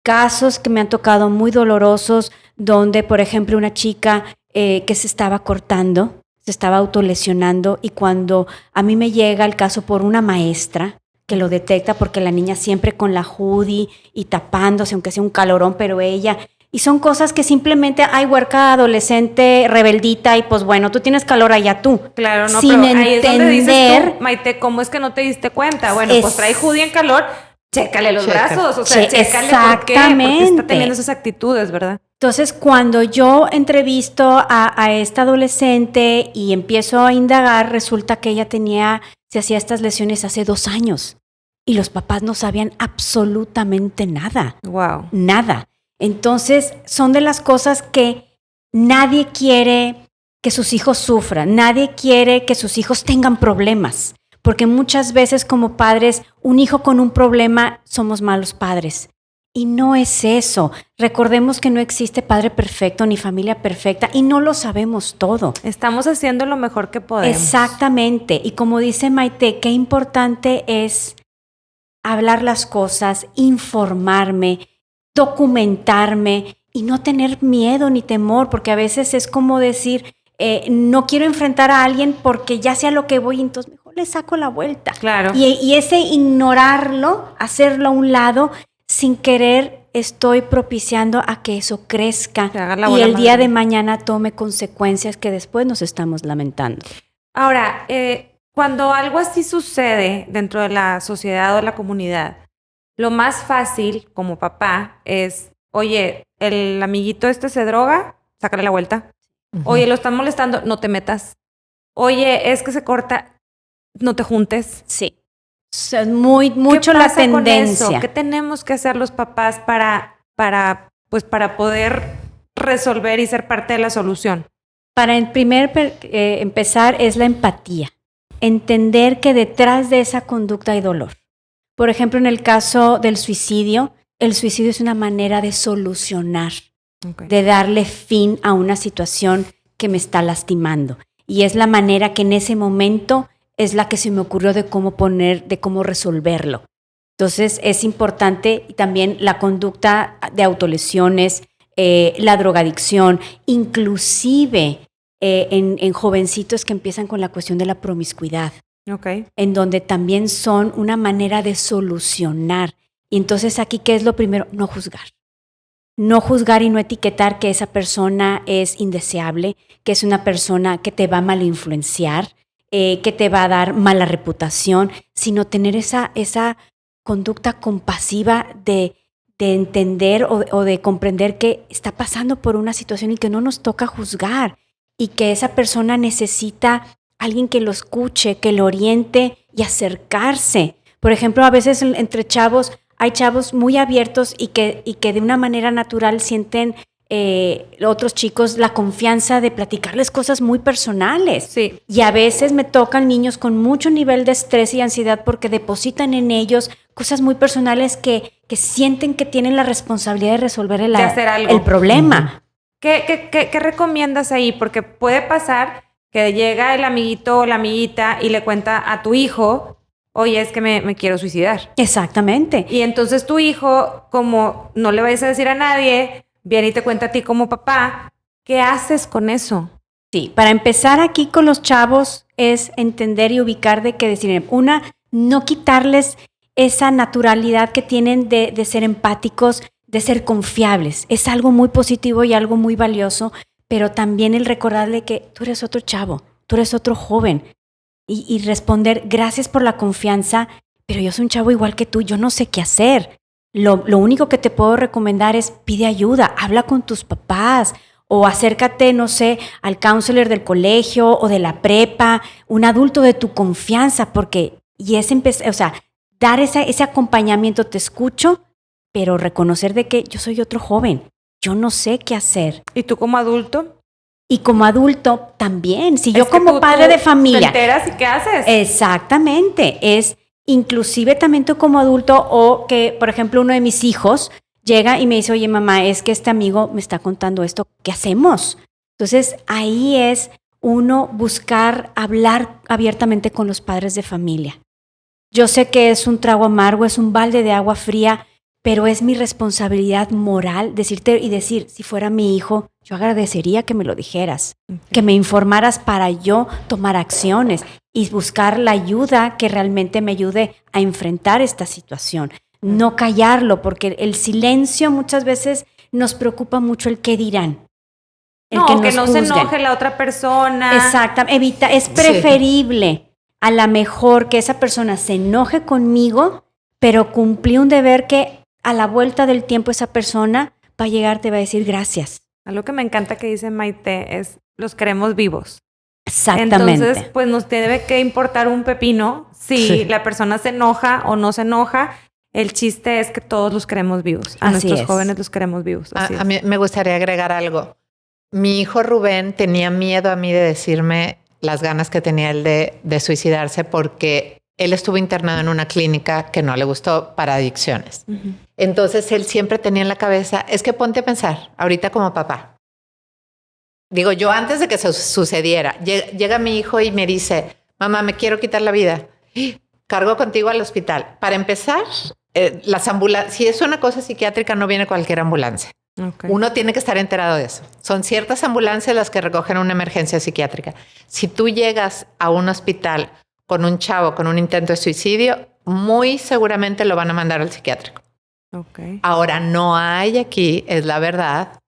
Casos que me han tocado muy dolorosos donde, por ejemplo, una chica que se estaba cortando, se estaba autolesionando y cuando a mí me llega el caso por una maestra que lo detecta porque la niña siempre con la hoodie y tapándose, aunque sea un calorón, pero ella... Y son cosas que simplemente, ay, huerca adolescente, rebeldita, y pues bueno, tú tienes calor allá tú. Claro, no, sin pero ahí es donde dices entender... tú, Maite, ¿cómo es que no te diste cuenta? Bueno, pues trae hoodie en calor, chécale los brazos, o sea, chécale por qué, porque está teniendo esas actitudes, ¿verdad? Entonces, cuando yo entrevisto a esta adolescente y empiezo a indagar, resulta que ella se hacía estas lesiones hace 2 años y los papás no sabían absolutamente nada. Wow. Nada. Entonces, son de las cosas que nadie quiere que sus hijos sufran, nadie quiere que sus hijos tengan problemas, porque muchas veces como padres, un hijo con un problema, somos malos padres. Y no es eso. Recordemos que no existe padre perfecto ni familia perfecta y no lo sabemos todo. Estamos haciendo lo mejor que podemos. Exactamente. Y como dice Maite, qué importante es hablar las cosas, informarme, documentarme y no tener miedo ni temor, porque a veces es como decir, no quiero enfrentar a alguien porque ya sé a lo que voy, entonces mejor le saco la vuelta. Claro. Y ese ignorarlo, hacerlo a un lado, sin querer estoy propiciando a que eso crezca y el día de mañana tome consecuencias que después nos estamos lamentando. Ahora, cuando algo así sucede dentro de la sociedad o la comunidad, lo más fácil como papá es, oye, el amiguito este se droga, sácale la vuelta. Oye, lo están molestando, no te metas. Oye, es que se corta, no te juntes. Sí. Es mucho la tendencia. Con eso? ¿Qué tenemos que hacer los papás para poder resolver y ser parte de la solución? Para empezar es la empatía. Entender que detrás de esa conducta hay dolor. Por ejemplo, en el caso del suicidio, el suicidio es una manera de solucionar, de darle fin a una situación que me está lastimando. Y es la manera que en ese momento es la que se me ocurrió de cómo resolverlo. Entonces es importante también la conducta de autolesiones, la drogadicción, inclusive en jovencitos que empiezan con la cuestión de la promiscuidad, en donde también son una manera de solucionar. Y entonces aquí, ¿qué es lo primero? No juzgar. No juzgar y no etiquetar que esa persona es indeseable, que es una persona que te va a mal influenciar, que te va a dar mala reputación, sino tener esa conducta compasiva de entender o de comprender que está pasando por una situación y que no nos toca juzgar y que esa persona necesita alguien que lo escuche, que lo oriente y acercarse. Por ejemplo, a veces entre chavos hay chavos muy abiertos y que de una manera natural sienten otros chicos la confianza de platicarles cosas muy personales. Sí. Y a veces me tocan niños con mucho nivel de estrés y ansiedad porque depositan en ellos cosas muy personales que sienten que tienen la responsabilidad de resolver el problema. ¿Qué recomiendas ahí? Porque puede pasar que llega el amiguito o la amiguita y le cuenta a tu hijo, oye, es que me quiero suicidar. Exactamente. Y entonces tu hijo, como no le vayas a decir a nadie, viene y te cuenta a ti como papá, ¿qué haces con eso? Sí, para empezar aquí con los chavos es entender y ubicar de que decir, no quitarles esa naturalidad que tienen de ser empáticos, de ser confiables. Es algo muy positivo y algo muy valioso, pero también el recordarle que tú eres otro chavo, tú eres otro joven y responder gracias por la confianza, pero yo soy un chavo igual que tú, yo no sé qué hacer. Lo único que te puedo recomendar es pide ayuda, habla con tus papás o acércate, no sé, al counselor del colegio o de la prepa, un adulto de tu confianza, dar ese acompañamiento, te escucho, pero reconocer de que yo soy otro joven, yo no sé qué hacer. ¿Y tú como adulto? Y como adulto también, si yo como padre de familia... ¿Te enteras y qué haces? Exactamente, es inclusive también tú como adulto o que, por ejemplo, uno de mis hijos llega y me dice, oye mamá, es que este amigo me está contando esto, ¿qué hacemos? Entonces ahí es uno buscar hablar abiertamente con los padres de familia. Yo sé que es un trago amargo, es un balde de agua fría, pero es mi responsabilidad moral decirte y decir, si fuera mi hijo, yo agradecería que me lo dijeras, que me informaras para yo tomar acciones y buscar la ayuda que realmente me ayude a enfrentar esta situación. No callarlo, porque el silencio muchas veces nos preocupa mucho el qué dirán. Que no se enoje la otra persona. Exacto, es preferible a lo mejor que esa persona se enoje conmigo, pero cumplí un deber que a la vuelta del tiempo esa persona va a llegar, te va a decir gracias. Algo que me encanta que dice Maite es, los queremos vivos. Exactamente. Entonces, pues nos debe que importar un pepino si la persona se enoja o no se enoja. El chiste es que todos los queremos vivos. A nuestros jóvenes los queremos vivos. A mí me gustaría agregar algo. Mi hijo Rubén tenía miedo a mí de decirme las ganas que tenía él de suicidarse porque él estuvo internado en una clínica que no le gustó para adicciones. Uh-huh. Entonces él siempre tenía en la cabeza, es que ponte a pensar, ahorita como papá. Digo, yo antes de que eso sucediera, llega mi hijo y me dice, mamá, me quiero quitar la vida. Cargo contigo al hospital. Para empezar, las ambulancias, si es una cosa psiquiátrica, no viene cualquier ambulancia. Okay. Uno tiene que estar enterado de eso. Son ciertas ambulancias las que recogen una emergencia psiquiátrica. Si tú llegas a un hospital con un chavo con un intento de suicidio, muy seguramente lo van a mandar al psiquiátrico. Okay. Ahora, no hay aquí, es la verdad.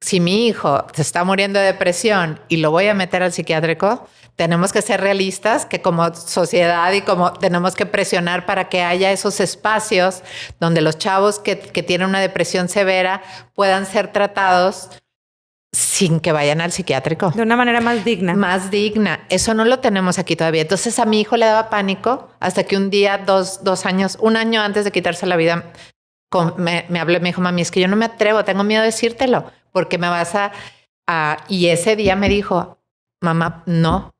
Si mi hijo se está muriendo de depresión y lo voy a meter al psiquiátrico, tenemos que ser realistas, que como sociedad y como tenemos que presionar para que haya esos espacios donde los chavos que tienen una depresión severa puedan ser tratados sin que vayan al psiquiátrico. De una manera más digna. Más digna. Eso no lo tenemos aquí todavía. Entonces a mi hijo le daba pánico hasta que un día, un año antes de quitarse la vida, me habló y me dijo, mami, es que yo no me atrevo, tengo miedo de decírtelo porque me vas a... Y ese día me dijo, mamá, no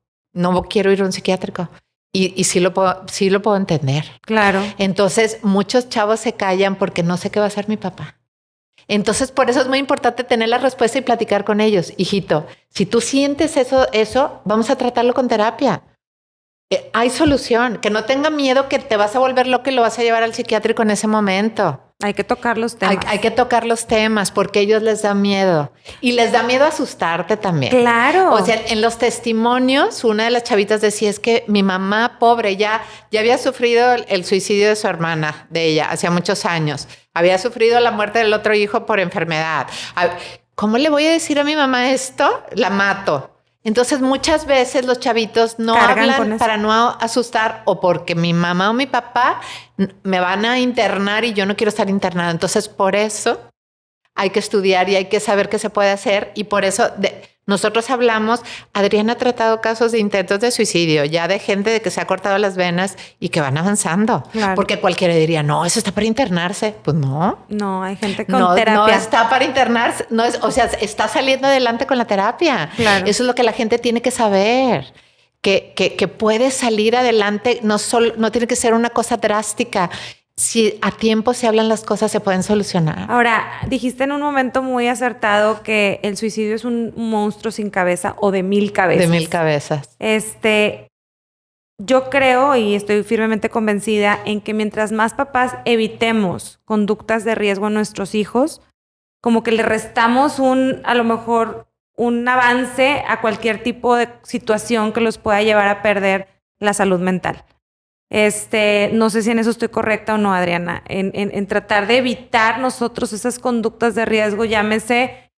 quiero ir a un psiquiátrico. Y sí lo puedo entender. Claro. Entonces, muchos chavos se callan porque no sé qué va a hacer mi papá. Entonces, por eso es muy importante tener la respuesta y platicar con ellos. Hijito, si tú sientes eso, vamos a tratarlo con terapia. Hay solución. Que no tenga miedo que te vas a volver loco y lo vas a llevar al psiquiátrico en ese momento. Hay que tocar los temas. Hay que tocar los temas porque a ellos les da miedo. Y les da miedo asustarte también. Claro. O sea, en los testimonios, una de las chavitas decía, es que mi mamá, pobre, ya había sufrido el suicidio de su hermana, de ella, hacía muchos años. Había sufrido la muerte del otro hijo por enfermedad. ¿Cómo le voy a decir a mi mamá esto? La mato. Entonces, muchas veces los chavitos no hablan para no asustar o porque mi mamá o mi papá me van a internar y yo no quiero estar internado. Entonces, por eso hay que estudiar y hay que saber qué se puede hacer. Y por eso nosotros hablamos, Adriana ha tratado casos de intentos de suicidio, ya de gente de que se ha cortado las venas y que van avanzando. Claro. Porque cualquiera diría, no, eso está para internarse. Pues no. No, hay gente con terapia. No está para internarse. No es, o sea, está saliendo adelante con la terapia. Claro. Eso es lo que la gente tiene que saber. Que puede salir adelante, no tiene que ser una cosa drástica. Si a tiempo se hablan las cosas, se pueden solucionar. Ahora, dijiste en un momento muy acertado que el suicidio es un monstruo sin cabeza o de 1000 cabezas. De 1000 cabezas. Yo creo y estoy firmemente convencida en que mientras más papás evitemos conductas de riesgo a nuestros hijos, como que le restamos a lo mejor un avance a cualquier tipo de situación que los pueda llevar a perder la salud mental. No sé si en eso estoy correcta o no, Adriana, en tratar de evitar nosotros esas conductas de riesgo, llámese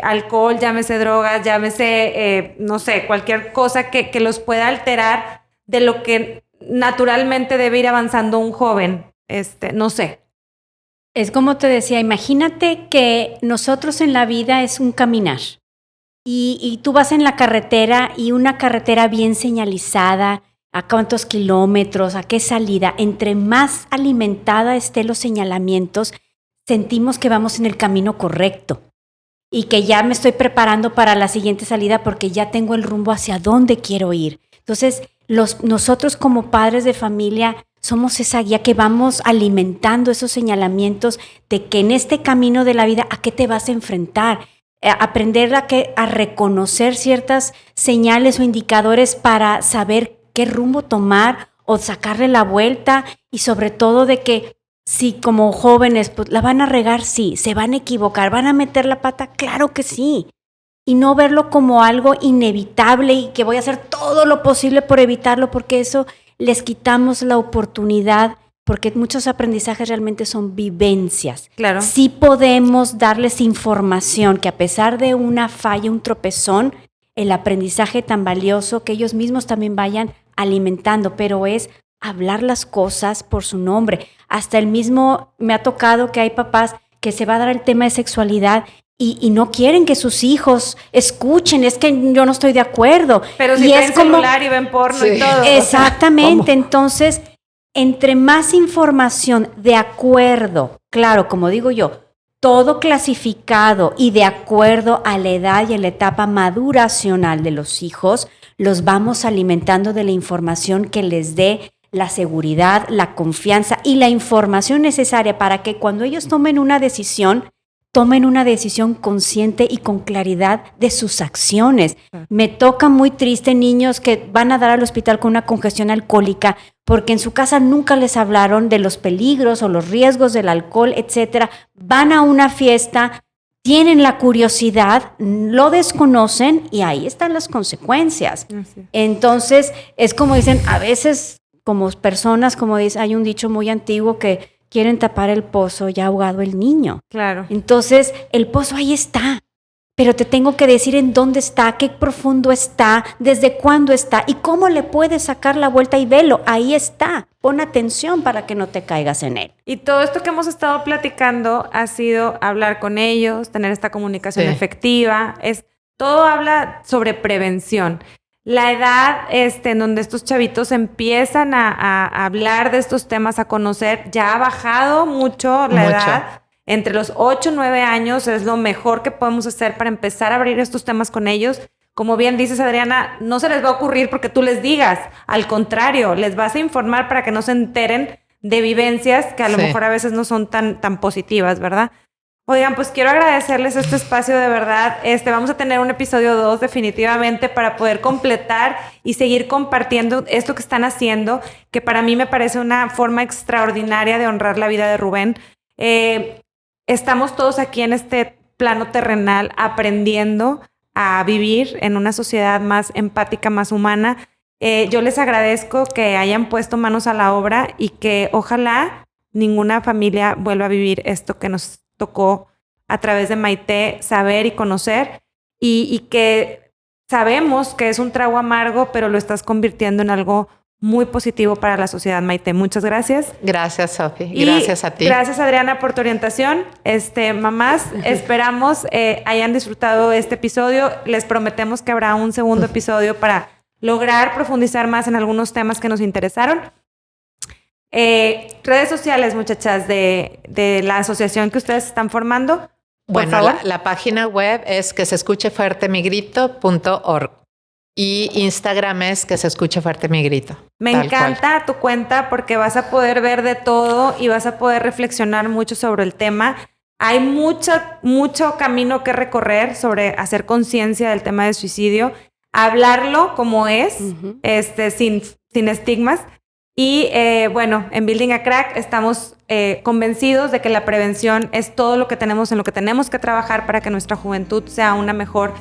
alcohol, llámese drogas, llámese, no sé, cualquier cosa que los pueda alterar de lo que naturalmente debe ir avanzando un joven, no sé. Es como te decía, imagínate que nosotros en la vida es un caminar y tú vas en la carretera y una carretera bien señalizada, a cuántos kilómetros, a qué salida, entre más alimentada estén los señalamientos, sentimos que vamos en el camino correcto y que ya me estoy preparando para la siguiente salida porque ya tengo el rumbo hacia dónde quiero ir. Entonces, nosotros como padres de familia somos esa guía que vamos alimentando esos señalamientos de que en este camino de la vida, ¿a qué te vas a enfrentar? Aprender a reconocer ciertas señales o indicadores para saber qué rumbo tomar o sacarle la vuelta y sobre todo de que si como jóvenes pues la van a regar, sí, se van a equivocar, van a meter la pata, claro que sí. Y no verlo como algo inevitable y que voy a hacer todo lo posible por evitarlo, porque eso les quitamos la oportunidad, porque muchos aprendizajes realmente son vivencias. Claro. Sí podemos darles información que a pesar de una falla, un tropezón, el aprendizaje tan valioso que ellos mismos también vayan alimentando, pero es hablar las cosas por su nombre. Hasta el mismo, me ha tocado que hay papás que se va a dar el tema de sexualidad y no quieren que sus hijos escuchen, es que yo no estoy de acuerdo. Pero si ven celular y ven porno y todo. Exactamente, o sea, entonces, entre más información de acuerdo, claro, como digo yo, todo clasificado y de acuerdo a la edad y a la etapa maduracional de los hijos, los vamos alimentando de la información que les dé la seguridad, la confianza y la información necesaria para que cuando ellos tomen una decisión consciente y con claridad de sus acciones. Me toca muy triste niños que van a dar al hospital con una congestión alcohólica porque en su casa nunca les hablaron de los peligros o los riesgos del alcohol, etcétera. Van a una fiesta, tienen la curiosidad, lo desconocen y ahí están las consecuencias. Entonces, es como dicen, a veces como personas, como dice, hay un dicho muy antiguo que quieren tapar el pozo, ya ahogado el niño. Claro. Entonces, el pozo ahí está, pero te tengo que decir en dónde está, qué profundo está, desde cuándo está y cómo le puedes sacar la vuelta y velo. Ahí está. Pon atención para que no te caigas en él. Y todo esto que hemos estado platicando ha sido hablar con ellos, tener esta comunicación efectiva. Todo habla sobre prevención. La edad en donde estos chavitos empiezan a hablar de estos temas, a conocer, ya ha bajado mucho la edad. Entre los 8 y 9 años es lo mejor que podemos hacer para empezar a abrir estos temas con ellos. Como bien dices, Adriana, no se les va a ocurrir porque tú les digas. Al contrario, les vas a informar para que no se enteren de vivencias que a lo mejor a veces no son tan positivas, ¿verdad? Oigan, pues quiero agradecerles este espacio de verdad. Vamos a tener un episodio 2 definitivamente para poder completar y seguir compartiendo esto que están haciendo, que para mí me parece una forma extraordinaria de honrar la vida de Rubén. Estamos todos aquí en este plano terrenal aprendiendo a vivir en una sociedad más empática, más humana. Yo les agradezco que hayan puesto manos a la obra y que ojalá ninguna familia vuelva a vivir esto que nos tocó a través de Maite saber y conocer y que sabemos que es un trago amargo, pero lo estás convirtiendo en algo muy positivo para la sociedad, Maite. Muchas gracias. Gracias, Sofi. Gracias a ti. Gracias, Adriana, por tu orientación. Mamás, esperamos hayan disfrutado este episodio. Les prometemos que habrá un segundo episodio para lograr profundizar más en algunos temas que nos interesaron. Redes sociales, muchachas, de la asociación que ustedes están formando. Bueno, la página web es quesescuchefuertemigrito.org y Instagram es quesescuchefuertemigrito. Me encanta tu cuenta porque vas a poder ver de todo y vas a poder reflexionar mucho sobre el tema. Hay mucho camino que recorrer sobre hacer conciencia del tema del suicidio, hablarlo como es, sin estigmas. Y bueno, en Building a Crack estamos convencidos de que la prevención es todo lo que tenemos, en lo que tenemos que trabajar para que nuestra juventud sea una mejor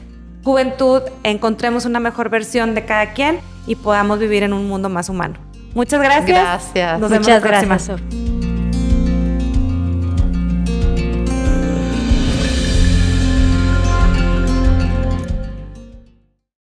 juventud, encontremos una mejor versión de cada quien y podamos vivir en un mundo más humano. Muchas gracias. Gracias. Nos vemos la próxima. Muchas gracias, Sofi.